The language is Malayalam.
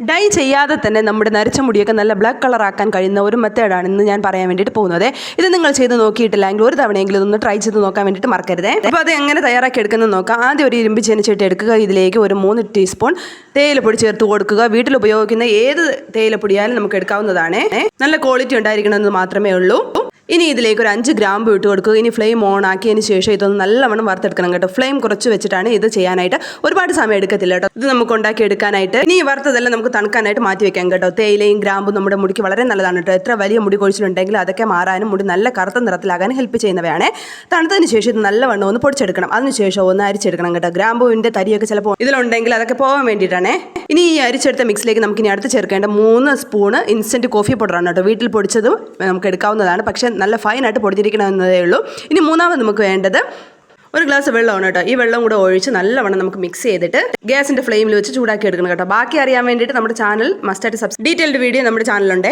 ഡൈ ചെയ്യാതെ തന്നെ നമ്മുടെ നരച്ച മുടിയൊക്കെ നല്ല ബ്ലാക്ക് കളറാക്കാൻ കഴിയുന്ന ഒരു മെത്തേഡാണ് ഇന്ന് ഞാൻ പറയാൻ വേണ്ടിയിട്ട് പോകുന്നത്. ഇത് നിങ്ങൾ ചെയ്ത് നോക്കിയിട്ടില്ലെങ്കിൽ ഒരു തവണയെങ്കിലും ഇതൊന്ന് ട്രൈ ചെയ്ത് നോക്കാൻ വേണ്ടിയിട്ട് മറക്കരുതേ. അപ്പോൾ അത് എങ്ങനെ തയ്യാറാക്കി എടുക്കുന്നത് നോക്കാം. ആദ്യം ഒരു ഇരുമ്പ് ചീനച്ചട്ടി എടുക്കുക. ഇതിലേക്ക് ഒരു 3 ടീസ്പൂൺ തേയിലപ്പൊടി ചേർത്ത് കൊടുക്കുക. വീട്ടിൽ ഉപയോഗിക്കുന്ന ഏത് തേയിലപ്പൊടിയാലും നമുക്ക് എടുക്കാവുന്നതാണ്. നല്ല ക്വാളിറ്റി ഉണ്ടായിരിക്കണമെന്ന് മാത്രമേ ഉള്ളൂ. ഇനി ഇതിലേക്ക് ഒരു 5 ഗ്രാമ്പ് ഇട്ട് കൊടുക്കുക. ഇനി ഫ്ലെയിം ഓൺ ആക്കിയതിന് ശേഷം ഇതൊന്ന് നല്ലവണ്ണം വറുത്തെടുക്കണം കേട്ടോ. ഫ്ലെയിം കുറച്ച് വെച്ചിട്ടാണ് ഇത് ചെയ്യാനായിട്ട്. ഒരുപാട് സമയം എടുക്കത്തില്ല കേട്ടോ ഇത് നമുക്ക് ഉണ്ടാക്കി എടുക്കാനായിട്ട്. ഇനി ഈ വറുത്തതെല്ലാം നമുക്ക് തണുക്കാനായിട്ട് മാറ്റി വെക്കാം കേട്ടോ. തേയിലയും ഗ്രാമ്പും നമ്മുടെ മുടിക്ക് വളരെ നല്ലതാണ് കേട്ടോ. എത്ര വലിയ മുടി കൊഴിച്ചിലുണ്ടെങ്കിലും അതൊക്കെ മാറാനും മുടി നല്ല കറുത്ത നിറത്തിലാകാനും ഹെൽപ്പ് ചെയ്യുന്നവയാണ്. തണുത്തതിന് ശേഷം ഇത് നല്ലവണ്ണം ഒന്ന് പൊടിച്ചെടുക്കണം. അതിനുശേഷം ഒന്ന് അരിച്ചെടുക്കണം കേട്ടോ. ഗ്രാമ്പുവിൻ്റെ തരിയൊക്കെ ചിലപ്പോൾ ഇതിലുണ്ടെങ്കിൽ അതൊക്കെ പോകാൻ വേണ്ടിയിട്ടാണ്. ഇനി ഈ അരിച്ചെടുത്ത മിക്സിലേക്ക് നമുക്ക് ഇനി അടുത്ത് ചേർക്കേണ്ട 3 സ്പൂണ് ഇൻസ്റ്റൻറ്റ് കോഫി പൗഡറാണ് കേട്ടോ. വീട്ടിൽ പൊടിച്ചതും നമുക്ക് എടുക്കാവുന്നതാണ്, പക്ഷേ നല്ല ഫൈനായിട്ട് പൊടിച്ചിരിക്കണമെന്നതേ ഉള്ളൂ. ഇനി മൂന്നാമത് നമുക്ക് വേണ്ടത് ഒരു ഗ്ലാസ് വെള്ളമാണ് കേട്ടോ. ഈ വെള്ളം കൂടെ ഒഴിച്ച് നല്ലവണ്ണം നമുക്ക് മിക്സ് ചെയ്തിട്ട് ഗ്യാസിൻ്റെ ഫ്ലെയിമിൽ വെച്ച് ചൂടാക്കി എടുക്കണം കേട്ടോ. ബാക്കി അറിയാൻ വേണ്ടിയിട്ട് നമ്മുടെ ചാനൽ മസ്റ്റായിട്ട് ഡീറ്റെയിൽഡ് വീഡിയോ നമ്മുടെ ചാനലുണ്ട്.